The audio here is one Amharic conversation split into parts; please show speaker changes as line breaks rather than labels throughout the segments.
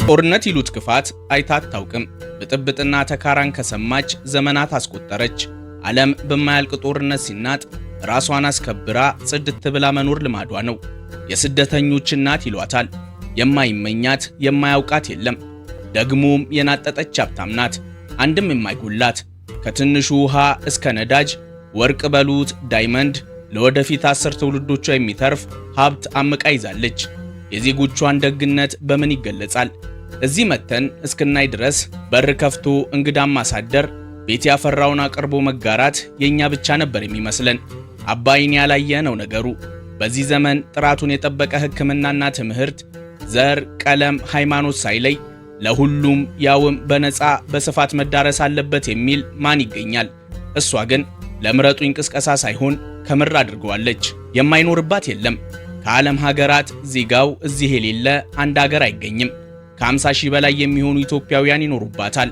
ጦርነት ይሉት ክፋት አይታ አታውቅም። ብጥብጥና ተካራን ከሰማች ዘመናት አስቆጠረች። ዓለም በማያልቅ ጦርነት ሲናጥ ራሷን አስከብራ ጽድት ብላ መኖር ልማዷ ነው። የስደተኞች እናት ይሏታል። የማይመኛት የማያውቃት የለም። ደግሞም የናጠጠች ሀብታም ናት፣ አንድም የማይጎላት። ከትንሹ ውሃ እስከ ነዳጅ፣ ወርቅ በሉት ዳይመንድ፣ ለወደፊት 10 ትውልዶቿ የሚተርፍ ሀብት አምቃ ይዛለች። የዜጎቿን ደግነት በምን ይገለጻል? እዚህ መተን እስክናይ ድረስ በር ከፍቶ እንግዳም ማሳደር፣ ቤት ያፈራውን አቅርቦ መጋራት የኛ ብቻ ነበር የሚመስለን። አባይን ያላየ ነው ነገሩ። በዚህ ዘመን ጥራቱን የጠበቀ ሕክምናና ትምህርት ዘር፣ ቀለም፣ ሃይማኖት ሳይለይ ለሁሉም ያውም በነፃ በስፋት መዳረስ አለበት የሚል ማን ይገኛል? እሷ ግን ለምረጡኝ ቅስቀሳ ሳይሆን ከምር አድርገዋለች። የማይኖርባት የለም። ከዓለም ሀገራት ዜጋው እዚህ የሌለ አንድ ሀገር አይገኝም። ከ50 ሺህ በላይ የሚሆኑ ኢትዮጵያውያን ይኖሩባታል።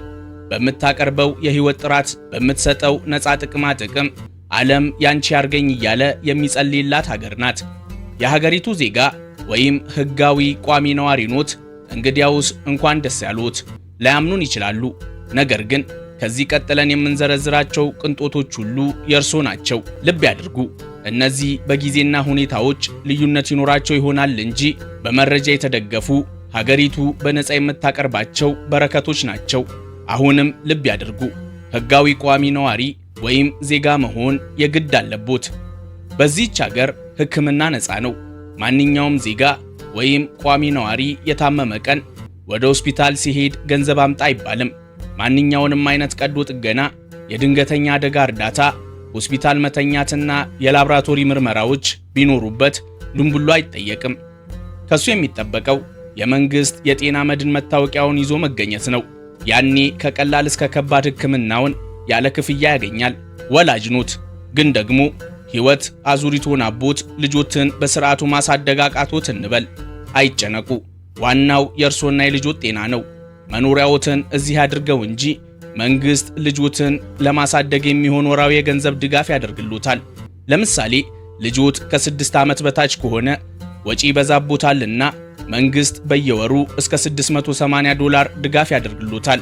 በምታቀርበው የህይወት ጥራት፣ በምትሰጠው ነፃ ጥቅማ ጥቅም ዓለም ያንቺ ያርገኝ እያለ የሚጸልይላት ሀገር ናት። የሀገሪቱ ዜጋ ወይም ህጋዊ ቋሚ ነዋሪ ኖት? እንግዲያውስ እንኳን ደስ ያሉት። ላያምኑን ይችላሉ። ነገር ግን ከዚህ ቀጥለን የምንዘረዝራቸው ቅንጦቶች ሁሉ የእርሶ ናቸው። ልብ ያድርጉ። እነዚህ በጊዜና ሁኔታዎች ልዩነት ይኖራቸው ይሆናል እንጂ በመረጃ የተደገፉ ሀገሪቱ በነፃ የምታቀርባቸው በረከቶች ናቸው። አሁንም ልብ ያድርጉ። ህጋዊ ቋሚ ነዋሪ ወይም ዜጋ መሆን የግድ አለቦት። በዚህች ሀገር ሕክምና ነፃ ነው። ማንኛውም ዜጋ ወይም ቋሚ ነዋሪ የታመመ ቀን ወደ ሆስፒታል ሲሄድ ገንዘብ አምጣ አይባልም። ማንኛውንም አይነት ቀዶ ጥገና፣ የድንገተኛ አደጋ እርዳታ፣ ሆስፒታል መተኛትና የላብራቶሪ ምርመራዎች ቢኖሩበት ድንቡሎ አይጠየቅም። ከሱ የሚጠበቀው የመንግስት የጤና መድን መታወቂያውን ይዞ መገኘት ነው። ያኔ ከቀላል እስከ ከባድ ሕክምናውን ያለ ክፍያ ያገኛል። ወላጅ ኖት፣ ግን ደግሞ ሕይወት አዙሪት ሆናቦት ልጆትን በስርዓቱ ማሳደግ አቃቶት እንበል። አይጨነቁ። ዋናው የእርሶና የልጆት ጤና ነው። መኖሪያዎትን እዚህ አድርገው እንጂ መንግስት ልጆትን ለማሳደግ የሚሆን ወራዊ የገንዘብ ድጋፍ ያደርግሎታል። ለምሳሌ ልጆት ከ6 ዓመት በታች ከሆነ ወጪ ይበዛቦታልና መንግስት በየወሩ እስከ $680 ድጋፍ ያደርግሎታል።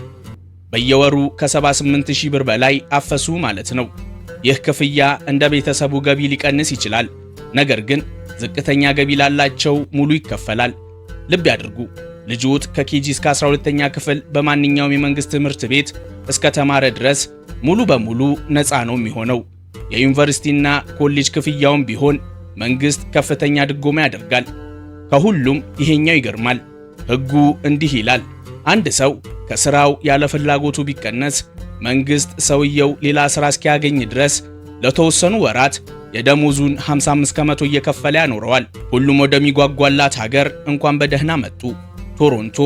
በየወሩ ከ78000 ብር በላይ አፈሱ ማለት ነው። ይህ ክፍያ እንደ ቤተሰቡ ገቢ ሊቀንስ ይችላል። ነገር ግን ዝቅተኛ ገቢ ላላቸው ሙሉ ይከፈላል። ልብ ያድርጉ። ልጆት ከኬጂ እስከ 12ኛ ክፍል በማንኛውም የመንግስት ትምህርት ቤት እስከ ተማረ ድረስ ሙሉ በሙሉ ነፃ ነው የሚሆነው። የዩኒቨርሲቲና ኮሌጅ ክፍያውም ቢሆን መንግስት ከፍተኛ ድጎማ ያደርጋል። ከሁሉም ይሄኛው ይገርማል። ሕጉ እንዲህ ይላል። አንድ ሰው ከስራው ያለ ፍላጎቱ ቢቀነስ መንግስት ሰውየው ሌላ ስራ እስኪያገኝ ድረስ ለተወሰኑ ወራት የደሞዙን 55 ከመቶ እየከፈለ ያኖረዋል። ሁሉም ወደሚጓጓላት ሀገር እንኳን በደህና መጡ። ቶሮንቶ፣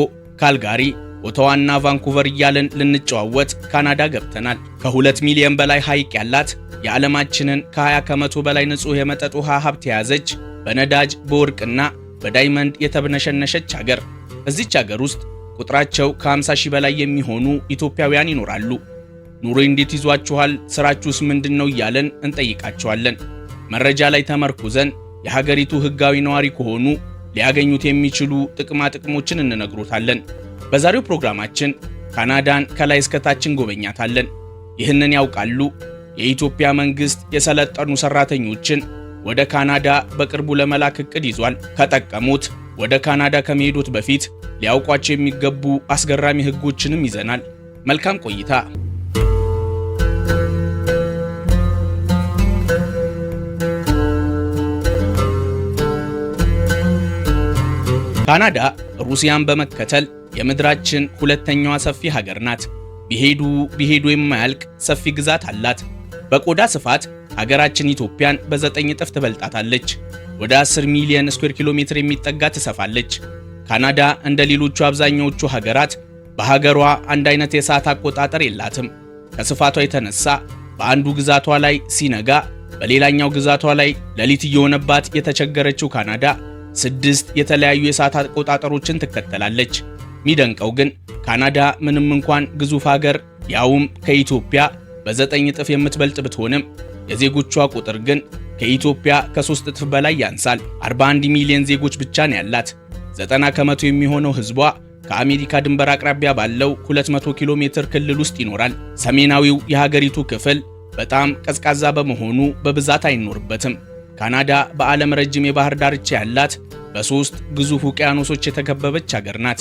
ካልጋሪ፣ ኦታዋና ቫንኩቨር እያልን ልንጨዋወት ካናዳ ገብተናል። ከ2 ሚሊዮን በላይ ሐይቅ ያላት የዓለማችንን ከ20 ከመቶ በላይ ንጹህ የመጠጥ ውሃ ሀብት የያዘች በነዳጅ በወርቅና በዳይመንድ የተብነሸነሸች ሀገር። እዚች ሀገር ውስጥ ቁጥራቸው ከ50 ሺህ በላይ የሚሆኑ ኢትዮጵያውያን ይኖራሉ። ኑሮ እንዴት ይዟችኋል? ስራችሁስ ምንድነው? እያለን እንጠይቃቸዋለን። መረጃ ላይ ተመርኩዘን የሀገሪቱ ህጋዊ ነዋሪ ከሆኑ ሊያገኙት የሚችሉ ጥቅማ ጥቅሞችን እንነግሮታለን። በዛሬው ፕሮግራማችን ካናዳን ከላይ እስከ ታች እንጎበኛታለን። ይህንን ያውቃሉ? የኢትዮጵያ መንግስት የሰለጠኑ ሰራተኞችን ወደ ካናዳ በቅርቡ ለመላክ እቅድ ይዟል። ከጠቀሙት ወደ ካናዳ ከመሄዶት በፊት ሊያውቋቸው የሚገቡ አስገራሚ ህጎችንም ይዘናል። መልካም ቆይታ። ካናዳ ሩሲያን በመከተል የምድራችን ሁለተኛዋ ሰፊ ሀገር ናት። ቢሄዱ የማያልቅ ሰፊ ግዛት አላት። በቆዳ ስፋት ሀገራችን ኢትዮጵያን በ9 እጥፍ ትበልጣታለች። ወደ 10 ሚሊዮን ስኩዌር ኪሎ ሜትር የሚጠጋ ትሰፋለች። ካናዳ እንደ ሌሎቹ አብዛኛዎቹ ሀገራት በሀገሯ አንድ አይነት የሰዓት አቆጣጠር የላትም። ከስፋቷ የተነሳ በአንዱ ግዛቷ ላይ ሲነጋ፣ በሌላኛው ግዛቷ ላይ ሌሊት እየሆነባት የተቸገረችው ካናዳ 6 የተለያዩ የሰዓት አቆጣጠሮችን ትከተላለች። ሚደንቀው ግን ካናዳ ምንም እንኳን ግዙፍ ሀገር ያውም ከኢትዮጵያ በ9 እጥፍ የምትበልጥ ብትሆንም የዜጎቿ ቁጥር ግን ከኢትዮጵያ ከ3 እጥፍ በላይ ያንሳል። 41 ሚሊዮን ዜጎች ብቻ ነው ያላት። 90 ከመቶ የሚሆነው ህዝቧ ከአሜሪካ ድንበር አቅራቢያ ባለው 200 ኪሎ ሜትር ክልል ውስጥ ይኖራል። ሰሜናዊው የሀገሪቱ ክፍል በጣም ቀዝቃዛ በመሆኑ በብዛት አይኖርበትም። ካናዳ በዓለም ረጅም የባህር ዳርቻ ያላት በ3 ግዙፍ ውቅያኖሶች የተከበበች ሀገር ናት።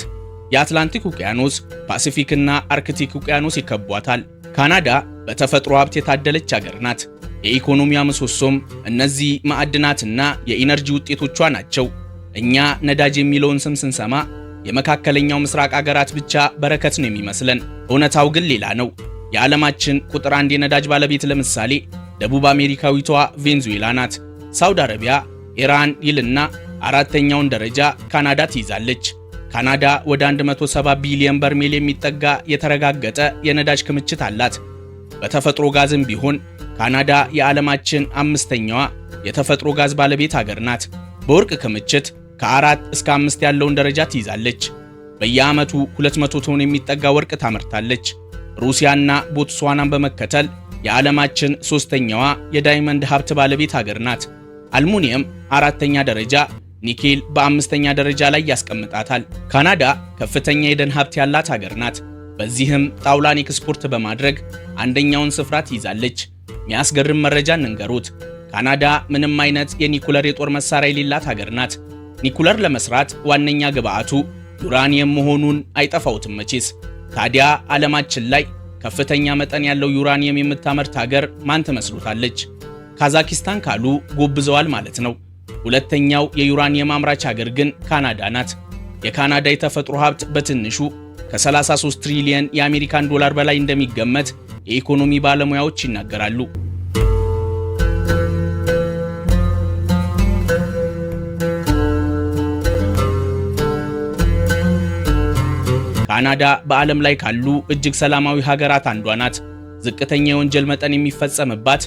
የአትላንቲክ ውቅያኖስ፣ ፓሲፊክና አርክቲክ ውቅያኖስ ይከቧታል። ካናዳ በተፈጥሮ ሀብት የታደለች ሀገር ናት። የኢኮኖሚያ ምሰሶም እነዚህ ማዕድናትና የኢነርጂ ውጤቶቿ ናቸው። እኛ ነዳጅ የሚለውን ስም ስንሰማ የመካከለኛው ምስራቅ ሀገራት ብቻ በረከት ነው የሚመስለን። እውነታው ግን ሌላ ነው። የዓለማችን ቁጥር 1 የነዳጅ ባለቤት ለምሳሌ ደቡብ አሜሪካዊቷ ቬንዙዌላ ናት። ሳውዲ አረቢያ፣ ኢራን ይልና አራተኛውን ደረጃ ካናዳ ትይዛለች። ካናዳ ወደ 170 ቢሊዮን በርሜል የሚጠጋ የተረጋገጠ የነዳጅ ክምችት አላት። በተፈጥሮ ጋዝም ቢሆን ካናዳ የዓለማችን 5ኛዋ የተፈጥሮ ጋዝ ባለቤት ሀገር ናት። በወርቅ ክምችት ከ4 እስከ 5 ያለውን ደረጃ ትይዛለች። በየዓመቱ 200 ቶን የሚጠጋ ወርቅ ታመርታለች። ሩሲያና ቦትስዋናን በመከተል የዓለማችን 3ኛዋ የዳይመንድ ሀብት ባለቤት ሀገር ናት። አልሙኒየም 4ኛ ደረጃ፣ ኒኬል በ5ኛ ደረጃ ላይ ያስቀምጣታል። ካናዳ ከፍተኛ የደን ሀብት ያላት ሀገር ናት። በዚህም ጣውላን ኤክስፖርት በማድረግ አንደኛውን ስፍራ ትይዛለች። የሚያስገርም መረጃ እንንገሩት። ካናዳ ምንም አይነት የኒኩለር የጦር መሳሪያ የሌላት ሀገር ናት። ኒኩለር ለመስራት ዋነኛ ግብአቱ ዩራኒየም መሆኑን አይጠፋውትም መቼስ። ታዲያ ዓለማችን ላይ ከፍተኛ መጠን ያለው ዩራኒየም የምታመርት ሀገር ማን ትመስሉታለች? ካዛኪስታን ካሉ ጎብዘዋል ማለት ነው። ሁለተኛው የዩራኒየም አምራች ሀገር ግን ካናዳ ናት። የካናዳ የተፈጥሮ ሀብት በትንሹ ከ33 ትሪሊየን የአሜሪካን ዶላር በላይ እንደሚገመት የኢኮኖሚ ባለሙያዎች ይናገራሉ። ካናዳ በዓለም ላይ ካሉ እጅግ ሰላማዊ ሀገራት አንዷ ናት። ዝቅተኛ የወንጀል መጠን የሚፈጸምባት፣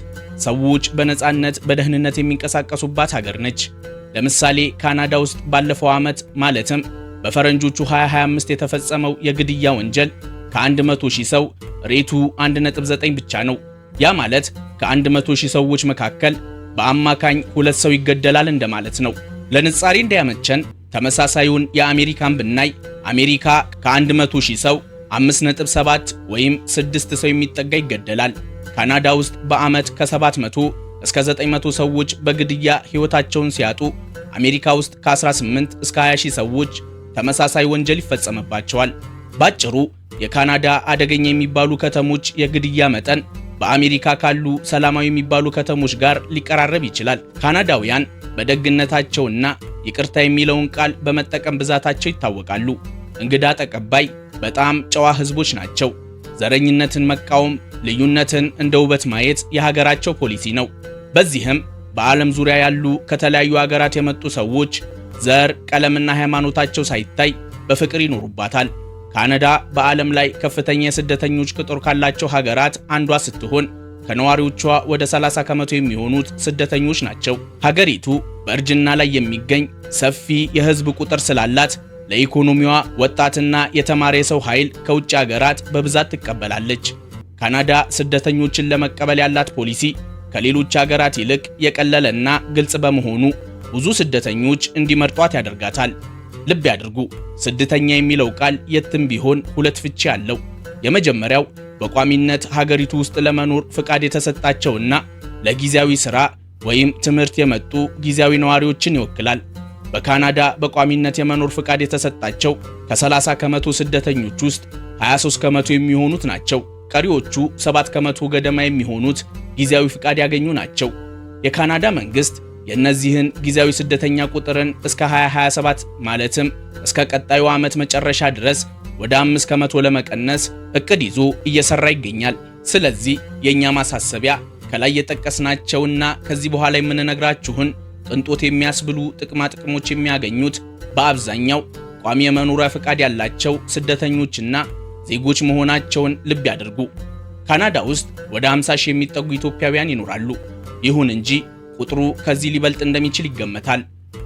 ሰዎች በነፃነት በደህንነት የሚንቀሳቀሱባት ሀገር ነች። ለምሳሌ ካናዳ ውስጥ ባለፈው ዓመት ማለትም በፈረንጆቹ 2025 የተፈጸመው የግድያ ወንጀል ከ100 ሺህ ሰው ሬቱ 1.9 ብቻ ነው። ያ ማለት ከ100 ሺህ ሰዎች መካከል በአማካኝ 2 ሰው ይገደላል እንደማለት ነው። ለንጻሬ እንዲያመቸን ተመሳሳዩን የአሜሪካን ብናይ አሜሪካ ከ100 ሺህ ሰው 5.7 ወይም 6 ሰው የሚጠጋ ይገደላል። ካናዳ ውስጥ በዓመት ከ700 እስከ 900 ሰዎች በግድያ ሕይወታቸውን ሲያጡ፣ አሜሪካ ውስጥ ከ18 እስከ 20 ሺህ ሰዎች ተመሳሳይ ወንጀል ይፈጸምባቸዋል። ባጭሩ የካናዳ አደገኛ የሚባሉ ከተሞች የግድያ መጠን በአሜሪካ ካሉ ሰላማዊ የሚባሉ ከተሞች ጋር ሊቀራረብ ይችላል። ካናዳውያን በደግነታቸውና ይቅርታ የሚለውን ቃል በመጠቀም ብዛታቸው ይታወቃሉ። እንግዳ ተቀባይ፣ በጣም ጨዋ ህዝቦች ናቸው። ዘረኝነትን መቃወም፣ ልዩነትን እንደ ውበት ማየት የሀገራቸው ፖሊሲ ነው። በዚህም በዓለም ዙሪያ ያሉ ከተለያዩ ሀገራት የመጡ ሰዎች ዘር፣ ቀለምና ሃይማኖታቸው ሳይታይ በፍቅር ይኖሩባታል። ካናዳ በዓለም ላይ ከፍተኛ የስደተኞች ቁጥር ካላቸው ሀገራት አንዷ ስትሆን ከነዋሪዎቿ ወደ 30 ከመቶ የሚሆኑት ስደተኞች ናቸው። ሀገሪቱ በእርጅና ላይ የሚገኝ ሰፊ የህዝብ ቁጥር ስላላት ለኢኮኖሚዋ ወጣትና የተማረ የሰው ኃይል ከውጭ ሀገራት በብዛት ትቀበላለች። ካናዳ ስደተኞችን ለመቀበል ያላት ፖሊሲ ከሌሎች ሀገራት ይልቅ የቀለለና ግልጽ በመሆኑ ብዙ ስደተኞች እንዲመርጧት ያደርጋታል። ልብ ያድርጉ፣ ስደተኛ የሚለው ቃል የትም ቢሆን 2 ፍቺ አለው። የመጀመሪያው በቋሚነት ሀገሪቱ ውስጥ ለመኖር ፍቃድ የተሰጣቸውና ለጊዜያዊ ሥራ ወይም ትምህርት የመጡ ጊዜያዊ ነዋሪዎችን ይወክላል። በካናዳ በቋሚነት የመኖር ፍቃድ የተሰጣቸው ከ30 ከመቶ ስደተኞች ውስጥ 23 ከመቶ የሚሆኑት ናቸው። ቀሪዎቹ 7 ከመቶ ገደማ የሚሆኑት ጊዜያዊ ፍቃድ ያገኙ ናቸው። የካናዳ መንግስት የእነዚህን ጊዜያዊ ስደተኛ ቁጥርን እስከ 2027 ማለትም እስከ ቀጣዩ ዓመት መጨረሻ ድረስ ወደ 5 ከመቶ ለመቀነስ እቅድ ይዞ እየሰራ ይገኛል። ስለዚህ የኛ ማሳሰቢያ ከላይ የጠቀስናቸውና ከዚህ በኋላ የምንነግራችሁን ቅንጦት የሚያስብሉ ጥቅማ ጥቅሞች የሚያገኙት በአብዛኛው ቋሚ የመኖሪያ ፍቃድ ያላቸው ስደተኞችና ዜጎች መሆናቸውን ልብ ያድርጉ። ካናዳ ውስጥ ወደ 50 ሺህ የሚጠጉ ኢትዮጵያውያን ይኖራሉ። ይሁን እንጂ ቁጥሩ ከዚህ ሊበልጥ እንደሚችል ይገመታል።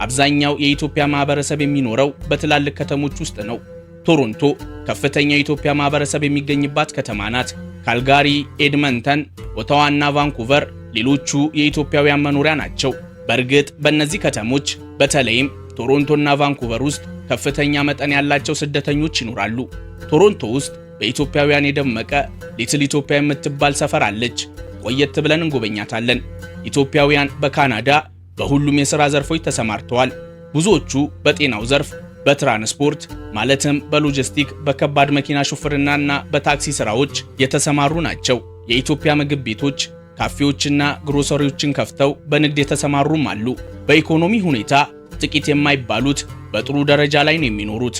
አብዛኛው የኢትዮጵያ ማህበረሰብ የሚኖረው በትላልቅ ከተሞች ውስጥ ነው። ቶሮንቶ ከፍተኛ የኢትዮጵያ ማህበረሰብ የሚገኝባት ከተማ ናት። ካልጋሪ፣ ኤድመንተን፣ ኦታዋና ቫንኩቨር ሌሎቹ የኢትዮጵያውያን መኖሪያ ናቸው። በእርግጥ በእነዚህ ከተሞች በተለይም ቶሮንቶና ቫንኩቨር ውስጥ ከፍተኛ መጠን ያላቸው ስደተኞች ይኖራሉ። ቶሮንቶ ውስጥ በኢትዮጵያውያን የደመቀ ሊትል ኢትዮጵያ የምትባል ሰፈር አለች። ቆየት ብለን እንጎበኛታለን። ኢትዮጵያውያን በካናዳ በሁሉም የሥራ ዘርፎች ተሰማርተዋል። ብዙዎቹ በጤናው ዘርፍ፣ በትራንስፖርት ማለትም በሎጂስቲክ፣ በከባድ መኪና ሹፍርናና በታክሲ ሥራዎች የተሰማሩ ናቸው። የኢትዮጵያ ምግብ ቤቶች፣ ካፌዎችና ግሮሰሪዎችን ከፍተው በንግድ የተሰማሩም አሉ። በኢኮኖሚ ሁኔታ ጥቂት የማይባሉት በጥሩ ደረጃ ላይ ነው የሚኖሩት።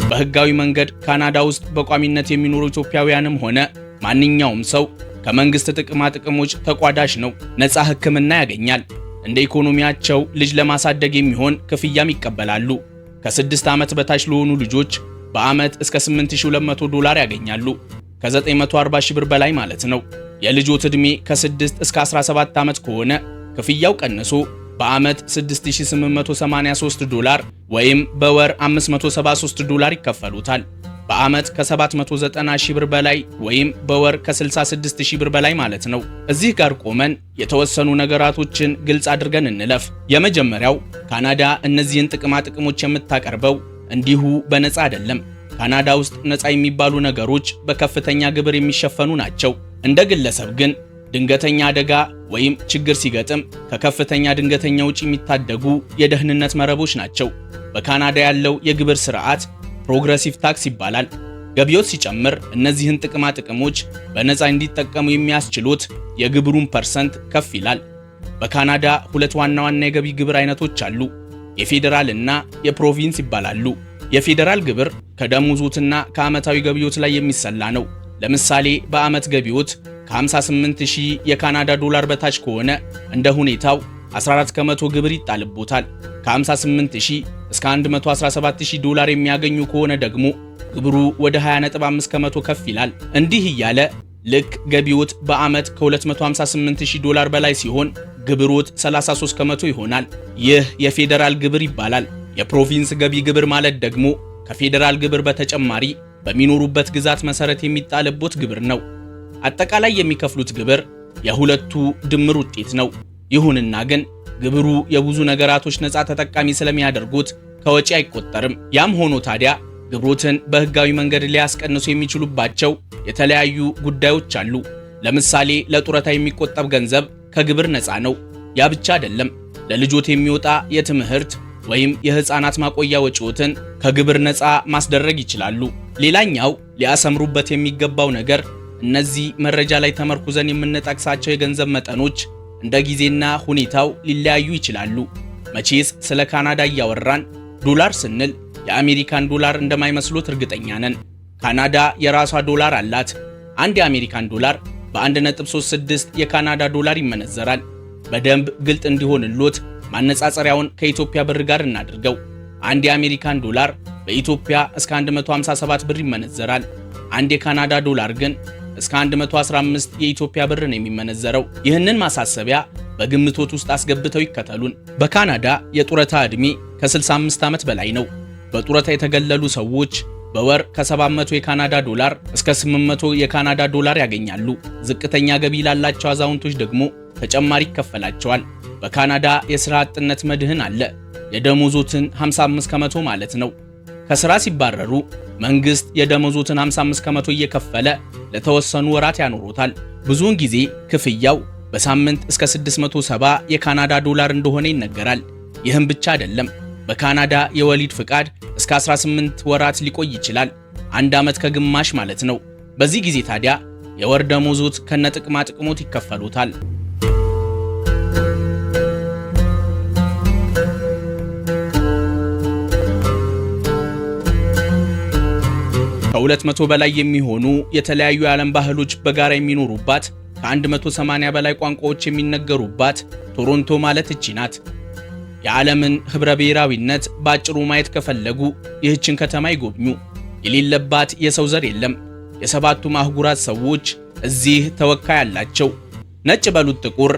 በሕጋዊ መንገድ ካናዳ ውስጥ በቋሚነት የሚኖሩ ኢትዮጵያውያንም ሆነ ማንኛውም ሰው ከመንግስት ጥቅማ ጥቅሞች ተቋዳሽ ነው። ነፃ ሕክምና ያገኛል። እንደ ኢኮኖሚያቸው ልጅ ለማሳደግ የሚሆን ክፍያም ይቀበላሉ። ከ6 ዓመት በታች ለሆኑ ልጆች በዓመት እስከ $8200 ያገኛሉ። ከ940 ሺህ ብር በላይ ማለት ነው። የልጆት ዕድሜ ከ6 እስከ 17 ዓመት ከሆነ ክፍያው ቀንሶ በዓመት $6883 ወይም በወር $573 ይከፈሉታል። በዓመት ከ790 ሺህ ብር በላይ ወይም በወር ከ66 ሺህ ብር በላይ ማለት ነው። እዚህ ጋር ቆመን የተወሰኑ ነገራቶችን ግልጽ አድርገን እንለፍ። የመጀመሪያው ካናዳ እነዚህን ጥቅማ ጥቅሞች የምታቀርበው እንዲሁ በነፃ አይደለም። ካናዳ ውስጥ ነፃ የሚባሉ ነገሮች በከፍተኛ ግብር የሚሸፈኑ ናቸው። እንደ ግለሰብ ግን ድንገተኛ አደጋ ወይም ችግር ሲገጥም ከከፍተኛ ድንገተኛ ውጪ የሚታደጉ የደህንነት መረቦች ናቸው። በካናዳ ያለው የግብር ስርዓት ፕሮግሬሲቭ ታክስ ይባላል። ገቢዎች ሲጨምር እነዚህን ጥቅማ ጥቅሞች በነፃ እንዲጠቀሙ የሚያስችሉት የግብሩን ፐርሰንት ከፍ ይላል። በካናዳ ሁለት ዋና ዋና የገቢ ግብር አይነቶች አሉ። የፌዴራል እና የፕሮቪንስ ይባላሉ። የፌዴራል ግብር ከደሞዝዎትና ከዓመታዊ ገቢዎት ላይ የሚሰላ ነው። ለምሳሌ በዓመት ገቢዎት ከ58000 የካናዳ ዶላር በታች ከሆነ እንደ ሁኔታው 14 ከመቶ ግብር ይጣልቦታል። ከ58000 እስከ $117000 የሚያገኙ ከሆነ ደግሞ ግብሩ ወደ 20.5 ከመቶ ከፍ ይላል። እንዲህ እያለ ልክ ገቢዎት በዓመት ከ$258000 በላይ ሲሆን ግብሮት 33 ከመቶ ይሆናል። ይህ የፌዴራል ግብር ይባላል። የፕሮቪንስ ገቢ ግብር ማለት ደግሞ ከፌዴራል ግብር በተጨማሪ በሚኖሩበት ግዛት መሰረት የሚጣልቦት ግብር ነው። አጠቃላይ የሚከፍሉት ግብር የሁለቱ ድምር ውጤት ነው። ይሁንና ግን ግብሩ የብዙ ነገራቶች ነፃ ተጠቃሚ ስለሚያደርጉት ከወጪ አይቆጠርም። ያም ሆኖ ታዲያ ግብሮትን በሕጋዊ መንገድ ሊያስቀንሱ የሚችሉባቸው የተለያዩ ጉዳዮች አሉ። ለምሳሌ ለጡረታ የሚቆጠብ ገንዘብ ከግብር ነፃ ነው። ያ ብቻ አይደለም። ለልጆት የሚወጣ የትምህርት ወይም የሕፃናት ማቆያ ወጪዎትን ከግብር ነፃ ማስደረግ ይችላሉ። ሌላኛው ሊያሰምሩበት የሚገባው ነገር እነዚህ መረጃ ላይ ተመርኩዘን የምንጠቅሳቸው የገንዘብ መጠኖች እንደ ጊዜና ሁኔታው ሊለያዩ ይችላሉ። መቼስ ስለ ካናዳ እያወራን ዶላር ስንል የአሜሪካን ዶላር እንደማይመስሉት እርግጠኛ ነን። ካናዳ የራሷ ዶላር አላት። አንድ የአሜሪካን ዶላር በ1.36 የካናዳ ዶላር ይመነዘራል። በደንብ ግልጥ እንዲሆንልዎት ማነጻጸሪያውን ከኢትዮጵያ ብር ጋር እናድርገው። አንድ የአሜሪካን ዶላር በኢትዮጵያ እስከ 157 ብር ይመነዘራል። አንድ የካናዳ ዶላር ግን እስከ 115 የኢትዮጵያ ብር ነው የሚመነዘረው። ይህንን ማሳሰቢያ በግምቶት ውስጥ አስገብተው ይከተሉን። በካናዳ የጡረታ ዕድሜ ከ65 ዓመት በላይ ነው። በጡረታ የተገለሉ ሰዎች በወር ከ700 የካናዳ ዶላር እስከ 800 የካናዳ ዶላር ያገኛሉ። ዝቅተኛ ገቢ ላላቸው አዛውንቶች ደግሞ ተጨማሪ ይከፈላቸዋል። በካናዳ የሥራ አጥነት መድህን አለ። የደሞዞትን 55 ከመቶ ማለት ነው። ከሥራ ሲባረሩ መንግሥት የደሞዞትን 55 ከመቶ እየከፈለ ለተወሰኑ ወራት ያኖሮታል። ብዙውን ጊዜ ክፍያው በሳምንት እስከ 670 የካናዳ ዶላር እንደሆነ ይነገራል። ይህም ብቻ አይደለም። በካናዳ የወሊድ ፍቃድ እስከ 18 ወራት ሊቆይ ይችላል። 1 ዓመት ከግማሽ ማለት ነው። በዚህ ጊዜ ታዲያ የወር ደሞዞት ከነጥቅማ ጥቅሞት ይከፈሉታል። ከ200 በላይ የሚሆኑ የተለያዩ የዓለም ባህሎች በጋራ የሚኖሩባት ከ180 በላይ ቋንቋዎች የሚነገሩባት ቶሮንቶ ማለት እቺ ናት። የዓለምን ህብረ ብሔራዊነት ባጭሩ ማየት ከፈለጉ ይህችን ከተማ ይጎብኙ። የሌለባት የሰው ዘር የለም። የሰባቱም አህጉራት ሰዎች እዚህ ተወካይ አላቸው። ነጭ በሉት ጥቁር፣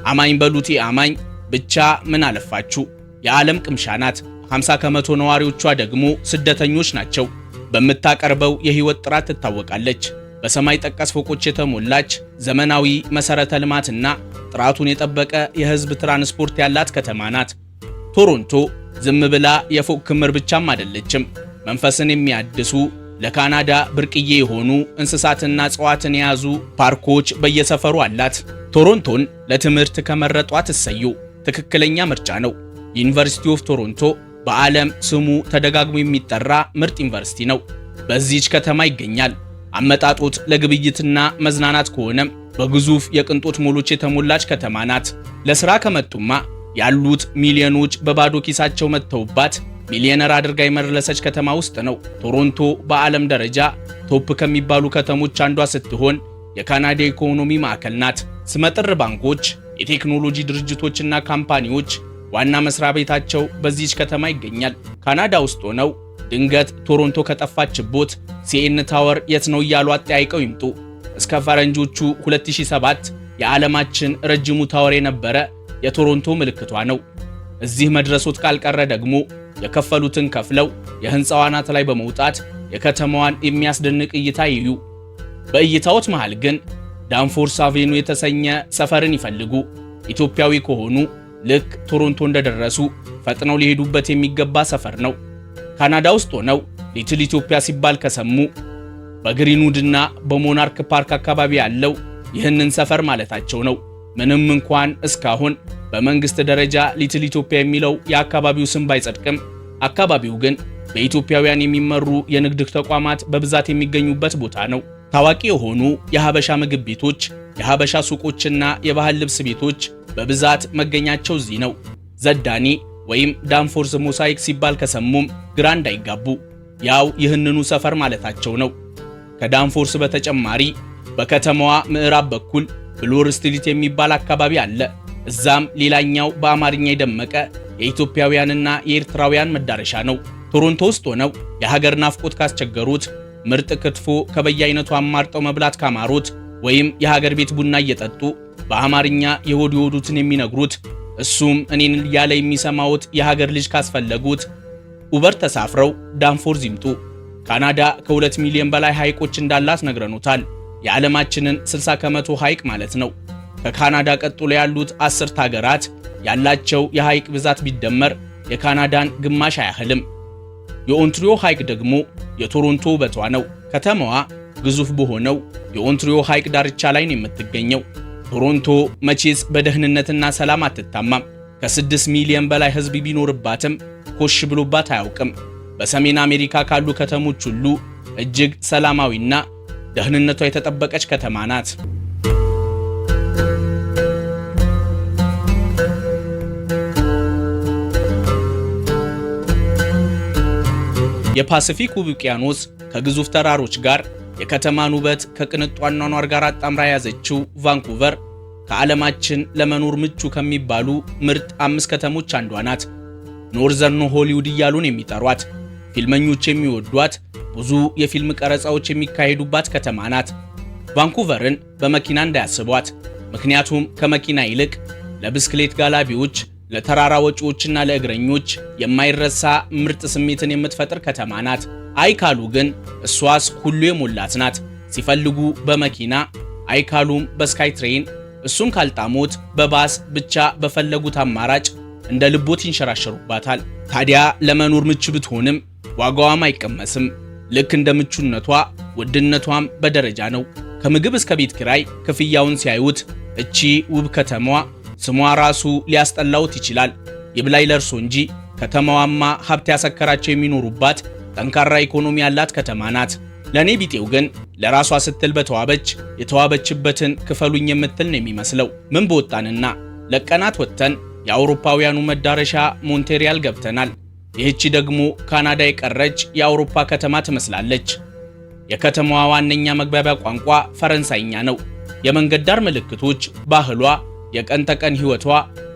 አማኝ በሉት አማኝ፣ ብቻ ምን አለፋችሁ የዓለም ቅምሻ ናት። 50 ከመቶ ነዋሪዎቿ ደግሞ ስደተኞች ናቸው። በምታቀርበው የህይወት ጥራት ትታወቃለች። በሰማይ ጠቀስ ፎቆች የተሞላች ዘመናዊ መሰረተ ልማትና ጥራቱን የጠበቀ የህዝብ ትራንስፖርት ያላት ከተማ ናት። ቶሮንቶ ዝም ብላ የፎቅ ክምር ብቻም አይደለችም። መንፈስን የሚያድሱ ለካናዳ ብርቅዬ የሆኑ እንስሳትና እጽዋትን የያዙ ፓርኮች በየሰፈሩ አላት። ቶሮንቶን ለትምህርት ከመረጧት እሰዩ ትክክለኛ ምርጫ ነው። ዩኒቨርሲቲ ኦፍ ቶሮንቶ በዓለም ስሙ ተደጋግሞ የሚጠራ ምርጥ ዩኒቨርሲቲ ነው። በዚህች ከተማ ይገኛል። አመጣጦት ለግብይትና መዝናናት ከሆነም በግዙፍ የቅንጦት ሞሎች የተሞላች ከተማ ናት። ለሥራ ከመጡማ ያሉት ሚሊዮኖች በባዶ ኪሳቸው መጥተውባት ሚሊዮነር አድርጋ የመረለሰች ከተማ ውስጥ ነው። ቶሮንቶ በዓለም ደረጃ ቶፕ ከሚባሉ ከተሞች አንዷ ስትሆን የካናዳ ኢኮኖሚ ማዕከል ናት። ስመጥር ባንኮች፣ የቴክኖሎጂ ድርጅቶችና ካምፓኒዎች ዋና መስሪያ ቤታቸው በዚህች ከተማ ይገኛል። ካናዳ ውስጥ ሆነው ድንገት ቶሮንቶ ከጠፋችቦት ሲኤን ታወር የት ነው እያሉ አጠያይቀው ይምጡ። እስከ ፈረንጆቹ 2007 የዓለማችን ረጅሙ ታወር የነበረ የቶሮንቶ ምልክቷ ነው። እዚህ መድረሶት ካልቀረ ደግሞ የከፈሉትን ከፍለው የህንፃው አናት ላይ በመውጣት የከተማዋን የሚያስደንቅ እይታ ይዩ። በእይታዎት መሃል ግን ዳንፎርስ አቬኑ የተሰኘ ሰፈርን ይፈልጉ። ኢትዮጵያዊ ከሆኑ ልክ ቶሮንቶ እንደደረሱ ፈጥነው ሊሄዱበት የሚገባ ሰፈር ነው። ካናዳ ውስጥ ሆነው ሊትል ኢትዮጵያ ሲባል ከሰሙ በግሪንውድና በሞናርክ ፓርክ አካባቢ ያለው ይህንን ሰፈር ማለታቸው ነው። ምንም እንኳን እስካሁን በመንግስት ደረጃ ሊትል ኢትዮጵያ የሚለው የአካባቢው ስም ባይጸድቅም አካባቢው ግን በኢትዮጵያውያን የሚመሩ የንግድ ተቋማት በብዛት የሚገኙበት ቦታ ነው። ታዋቂ የሆኑ የሐበሻ ምግብ ቤቶች፣ የሐበሻ ሱቆችና የባህል ልብስ ቤቶች በብዛት መገኛቸው እዚህ ነው። ዘዳኒ ወይም ዳንፎርስ ሞሳይክ ሲባል ከሰሙም ግራ እንዳይጋቡ፣ ያው ይህንኑ ሰፈር ማለታቸው ነው። ከዳንፎርስ በተጨማሪ በከተማዋ ምዕራብ በኩል ብሎር ስትሪት የሚባል አካባቢ አለ። እዛም ሌላኛው በአማርኛ የደመቀ የኢትዮጵያውያንና የኤርትራውያን መዳረሻ ነው። ቶሮንቶ ውስጥ ሆነው የሀገር ናፍቆት ካስቸገሩት፣ ምርጥ ክትፎ ከበየአይነቱ አማርጠው መብላት ካማሩት፣ ወይም የሀገር ቤት ቡና እየጠጡ በአማርኛ የሆድ የሆዱትን የሚነግሩት፣ እሱም እኔን ያለ የሚሰማውት የሀገር ልጅ ካስፈለጉት ኡበር ተሳፍረው ዳንፎርስ ይምጡ። ካናዳ ከ2 ሚሊዮን በላይ ሐይቆች እንዳላት ነግረኑታል። የዓለማችንን 60 ከመቶ ሐይቅ ማለት ነው። ከካናዳ ቀጥሎ ያሉት 10 ሀገራት ያላቸው የሐይቅ ብዛት ቢደመር የካናዳን ግማሽ አያህልም። የኦንታሪዮ ሐይቅ ደግሞ የቶሮንቶ ውበቷ ነው። ከተማዋ ግዙፍ በሆነው የኦንታሪዮ ሐይቅ ዳርቻ ላይ ነው የምትገኘው። ቶሮንቶ መቼስ በደህንነትና ሰላም አትታማም። ከ6 ሚሊዮን በላይ ሕዝብ ቢኖርባትም ኮሽ ብሎባት አያውቅም። በሰሜን አሜሪካ ካሉ ከተሞች ሁሉ እጅግ ሰላማዊና ደህንነቷ የተጠበቀች ከተማ ናት። የፓሲፊክ ውቅያኖስ ከግዙፍ ተራሮች ጋር የከተማን ውበት ከቅንጡ አኗኗር ጋር አጣምራ የያዘችው ቫንኩቨር ከዓለማችን ለመኖር ምቹ ከሚባሉ ምርጥ 5 ከተሞች አንዷ ናት። ኖርዘርን ሆሊውድ እያሉን የሚጠሯት፣ ፊልመኞች የሚወዷት፣ ብዙ የፊልም ቀረጻዎች የሚካሄዱባት ከተማ ናት። ቫንኩቨርን በመኪና እንዳያስቧት፣ ምክንያቱም ከመኪና ይልቅ ለብስክሌት ጋላቢዎች፣ ለተራራ ወጪዎችና ለእግረኞች የማይረሳ ምርጥ ስሜትን የምትፈጥር ከተማ ናት። አይካሉ ግን እሷስ ሁሉ የሞላት ናት። ሲፈልጉ በመኪና አይካሉም በስካይ ትሬን፣ እሱን ካልጣሞት በባስ ብቻ በፈለጉት አማራጭ እንደ ልቦት ይንሸራሸሩባታል። ታዲያ ለመኖር ምቹ ብትሆንም ዋጋዋም አይቀመስም። ልክ እንደ ምቹነቷ ውድነቷም በደረጃ ነው። ከምግብ እስከ ቤት ኪራይ ክፍያውን ሲያዩት እቺ ውብ ከተማዋ ስሟ ራሱ ሊያስጠላውት ይችላል። ይብላይ ለርሶ እንጂ ከተማዋማ ሀብት ያሰከራቸው የሚኖሩባት ጠንካራ ኢኮኖሚ ያላት ከተማ ናት። ለኔ ቢጤው ግን ለራሷ ስትል በተዋበች የተዋበችበትን ክፈሉኝ የምትል ነው የሚመስለው። ምን በወጣንና ለቀናት ወጥተን የአውሮፓውያኑ መዳረሻ ሞንትሪያል ገብተናል። ይህቺ ደግሞ ካናዳ የቀረች የአውሮፓ ከተማ ትመስላለች። የከተማዋ ዋነኛ መግባቢያ ቋንቋ ፈረንሳይኛ ነው። የመንገድ ዳር ምልክቶች፣ ባህሏ፣ የቀን ተቀን ሕይወቷ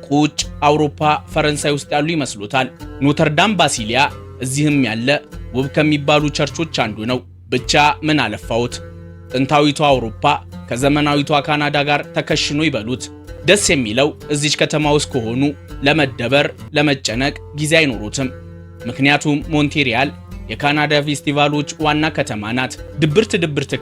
ቁጭ አውሮፓ ፈረንሳይ ውስጥ ያሉ ይመስሉታል። ኖተርዳም ባሲሊያ እዚህም ያለ ውብ ከሚባሉ ቸርቾች አንዱ ነው። ብቻ ምን አለፋውት ጥንታዊቷ አውሮፓ ከዘመናዊቷ ካናዳ ጋር ተከሽኖ ይበሉት። ደስ የሚለው እዚች ከተማ ውስጥ ከሆኑ ለመደበር ለመጨነቅ ጊዜ አይኖሩትም። ምክንያቱም ሞንትሪያል የካናዳ ፌስቲቫሎች ዋና ከተማ ናት። ድብርት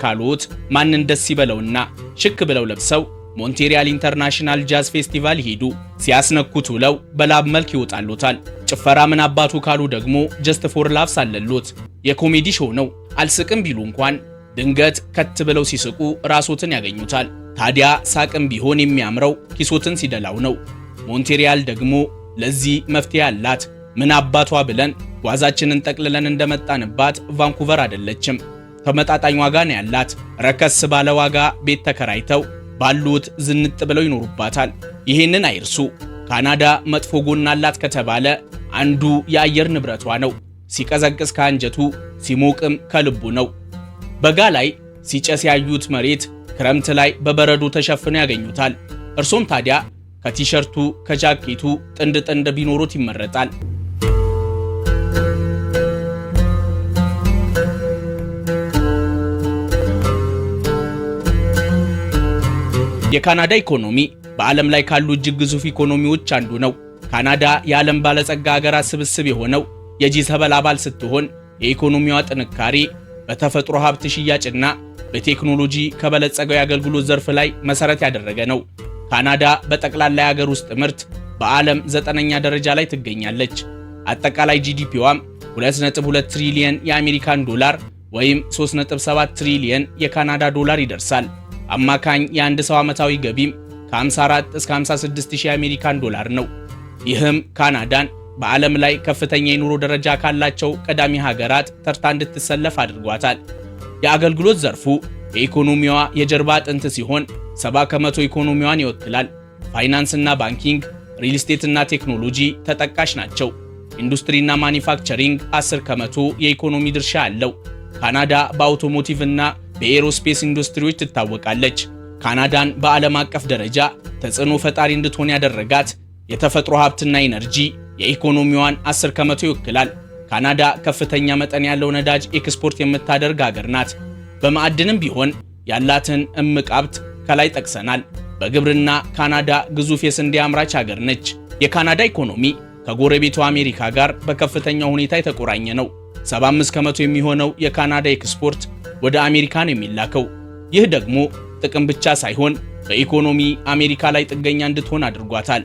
ካሉት ማንን ደስ ይበለውና ሽክ ብለው ለብሰው ሞንትሪያል ኢንተርናሽናል ጃዝ ፌስቲቫል ይሄዱ። ሲያስነኩት ውለው በላብ መልክ ይወጣሉታል። ጭፈራ ምን አባቱ ካሉ ደግሞ ጀስት ፎር ላቭስ አለሉት። የኮሜዲ ሾው ነው። አልስቅም ቢሉ እንኳን ድንገት ከት ብለው ሲስቁ ራሶትን ያገኙታል። ታዲያ ሳቅም ቢሆን የሚያምረው ኪሶትን ሲደላው ነው። ሞንትሪያል ደግሞ ለዚህ መፍትሄ አላት። ምን አባቷ ብለን ጓዛችንን ጠቅልለን እንደመጣንባት ቫንኩቨር አይደለችም። ተመጣጣኝ ዋጋ ነው ያላት። ረከስ ባለ ዋጋ ቤት ተከራይተው ባሉት ዝንጥ ብለው ይኖሩባታል። ይሄንን አይርሱ። ካናዳ መጥፎ ጎን አላት ከተባለ አንዱ የአየር ንብረቷ ነው። ሲቀዘቅዝ ከአንጀቱ ሲሞቅም ከልቡ ነው። በጋ ላይ ሲጨስ ያዩት መሬት ክረምት ላይ በበረዶ ተሸፍኖ ያገኙታል። እርሶም ታዲያ ከቲሸርቱ ከጃኬቱ ጥንድ ቢኖሩት ይመረጣል። የካናዳ ኢኮኖሚ በዓለም ላይ ካሉ እጅግ ግዙፍ ኢኮኖሚዎች አንዱ ነው። ካናዳ የዓለም ባለጸጋ ሀገራት ስብስብ የሆነው የጂ7 አባል ስትሆን የኢኮኖሚዋ ጥንካሬ በተፈጥሮ ሀብት ሽያጭና በቴክኖሎጂ ከበለጸገው የአገልግሎት ዘርፍ ላይ መሰረት ያደረገ ነው። ካናዳ በጠቅላላ የሀገር ውስጥ ምርት በዓለም 9ኛ ደረጃ ላይ ትገኛለች። አጠቃላይ ጂዲፒዋም 2.2 ትሪሊየን የአሜሪካን ዶላር ወይም 3.7 ትሪሊየን የካናዳ ዶላር ይደርሳል። አማካኝ የአንድ ሰው ዓመታዊ ገቢም ከ54 እስከ 56 ሺህ የአሜሪካን ዶላር ነው። ይህም ካናዳን በዓለም ላይ ከፍተኛ የኑሮ ደረጃ ካላቸው ቀዳሚ ሀገራት ተርታ እንድትሰለፍ አድርጓታል። የአገልግሎት ዘርፉ የኢኮኖሚዋ የጀርባ አጥንት ሲሆን 70 ከመቶ ኢኮኖሚዋን ይወክላል። ፋይናንስና ባንኪንግ፣ ሪል ስቴትና ቴክኖሎጂ ተጠቃሽ ናቸው። ኢንዱስትሪና ማኒፋክቸሪንግ 10 ከመቶ የኢኮኖሚ ድርሻ አለው። ካናዳ በአውቶሞቲቭ እና በኤሮስፔስ ኢንዱስትሪዎች ትታወቃለች። ካናዳን በዓለም አቀፍ ደረጃ ተጽዕኖ ፈጣሪ እንድትሆን ያደረጋት የተፈጥሮ ሀብትና ኢነርጂ የኢኮኖሚዋን 10 ከመቶ ይወክላል። ካናዳ ከፍተኛ መጠን ያለው ነዳጅ ኤክስፖርት የምታደርግ ሀገር ናት። በማዕድንም ቢሆን ያላትን እምቅ ሀብት ከላይ ጠቅሰናል። በግብርና ካናዳ ግዙፍ የስንዴ አምራች ሀገር ነች። የካናዳ ኢኮኖሚ ከጎረቤቷ አሜሪካ ጋር በከፍተኛ ሁኔታ የተቆራኘ ነው። 75 ከመቶ የሚሆነው የካናዳ ኤክስፖርት ወደ አሜሪካ ነው የሚላከው። ይህ ደግሞ ጥቅም ብቻ ሳይሆን በኢኮኖሚ አሜሪካ ላይ ጥገኛ እንድትሆን አድርጓታል።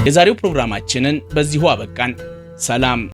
የዛሬው ፕሮግራማችንን በዚሁ አበቃን። ሰላም።